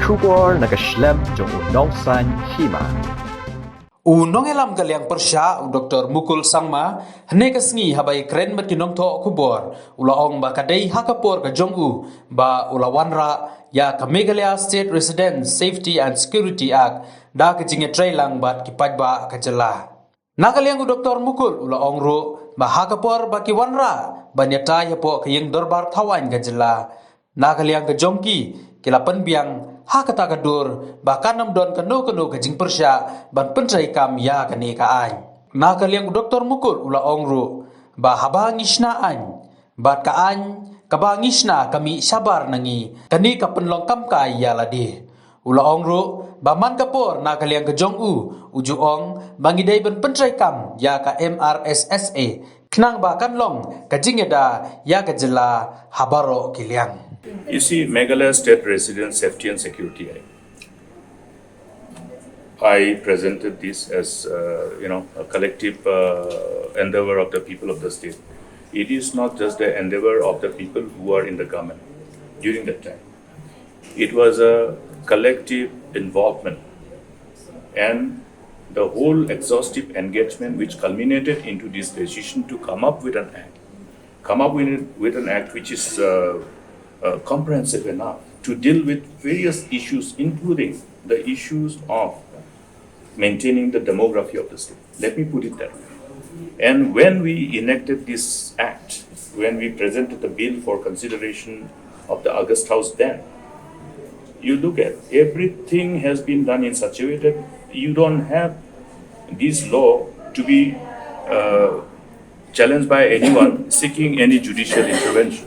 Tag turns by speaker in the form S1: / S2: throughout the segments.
S1: Kubor nakaslem jong unongsan hima.
S2: Nongelam kaliang persya Dr. Mukul Sangma hne kasngi habai kren matinong tho kubor ulaong ba kadai hakapor ka jongu ba ulawanra ya ka Meghalaya State Resident Safety and Security Act da ka jinge trailang bat kipat ba ka jela nakaliang Dr. Mukul ulaong ro ba hakapor ba kiwanra banyata ya po kayeng dorbar thawan ka jela nakaliang ka jongki kilapan biang hakata kadur bahkan nam don kano kajing persya ban pentrai kam ya kane ka ai nakaliang Dr. Mukul ula ongru ba habangishna an bat ka an kabangishna kami sabar nangi kani ka penlong kam ka ya ladi ula ongru ba man kapor nakaliang kajong uju ong bangidai ban pentrai kam ya ka MRSSA knang ba kanlong kajing eda ya kajela habaro kiliang.
S3: You see, Meghalaya State Resident Safety and Security Act. I presented this as, a collective endeavor of the people of the state. It is not just the endeavor of the people who are in the government during that time. It was a collective involvement and the whole exhaustive engagement which culminated into this decision to come up with an act. Come up with an act which is comprehensive enough to deal with various issues, including the issues of maintaining the demography of the state. Let me put it that way. And when we enacted this act, when we presented the bill for consideration of the August House then, you look at everything has been done in such a way that you don't have this law to be challenged by anyone seeking any judicial intervention.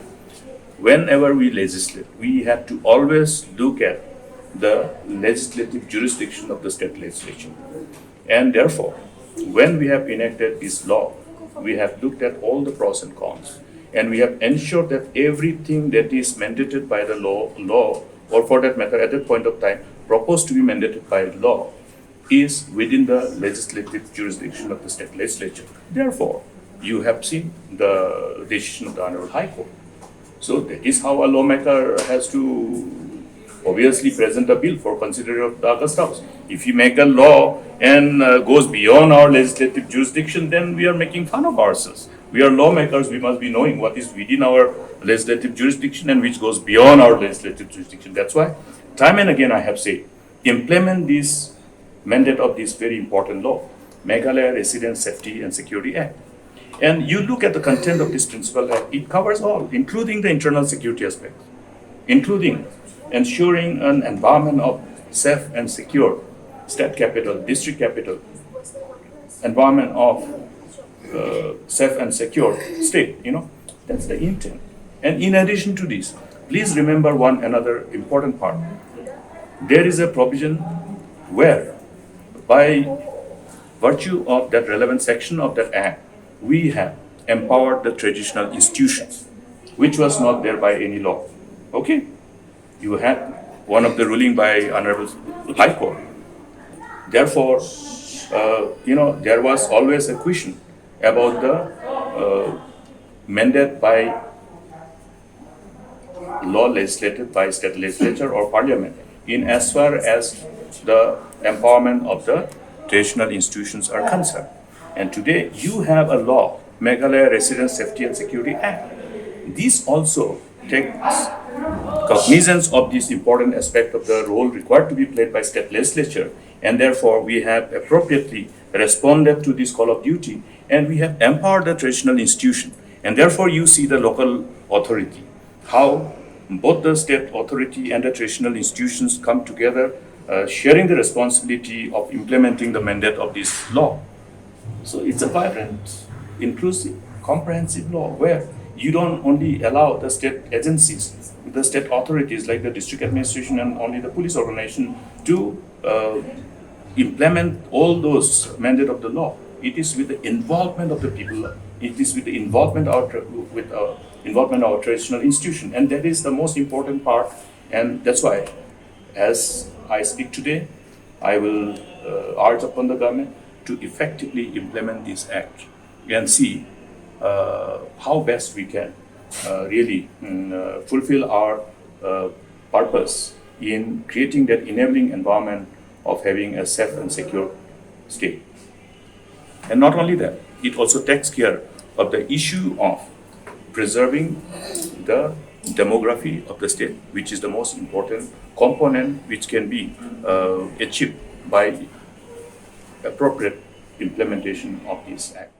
S3: Whenever we legislate, we have to always look at the legislative jurisdiction of the state legislature. And therefore, when we have enacted this law, we have looked at all the pros and cons. And we have ensured that everything that is mandated by the law, or for that matter, at that point of time, proposed to be mandated by law, is within the legislative jurisdiction of the state legislature. Therefore, you have seen the decision of the Honorable High Court. So that is how a lawmaker has to obviously present a bill for consideration of the August House. If you make a law and goes beyond our legislative jurisdiction, then we are making fun of ourselves. We are lawmakers, we must be knowing what is within our legislative jurisdiction and which goes beyond our legislative jurisdiction. That's why, time and again I have said, implement this mandate of this very important law, Meghalaya Resident Safety and Security Act. And you look at the content of this principle act, it covers all, including the internal security aspect, including ensuring an environment of safe and secure state capital, district capital, environment of safe and secure state, that's the intent. And in addition to this, please remember one another important part. There is a provision where, by virtue of that relevant section of that act, we have empowered the traditional institutions, which was not there by any law. Okay? You had one of the ruling by Honorable High Court. Therefore, there was always a question about the mandate by law legislated by state legislature or parliament in as far as the empowerment of the traditional institutions are concerned. And today you have a law, Meghalaya Resident Safety and Security Act. This also takes cognizance of this important aspect of the role required to be played by state legislature, and therefore we have appropriately responded to this call of duty and we have empowered the traditional institution. And therefore you see the local authority, how both the state authority and the traditional institutions come together, sharing the responsibility of implementing the mandate of this law. So it's a vibrant, inclusive, comprehensive law where you don't only allow the state agencies, the state authorities like the district administration and only the police organization to implement all those mandate of the law. It is with the involvement of the people. It is with the involvement of our traditional institution, and that is the most important part. And that's why, as I speak today, I will urge upon the government to effectively implement this act and see how best we can really fulfill our purpose in creating that enabling environment of having a safe and secure state. And not only that, it also takes care of the issue of preserving the demography of the state, which is the most important component which can be achieved by appropriate implementation of this act.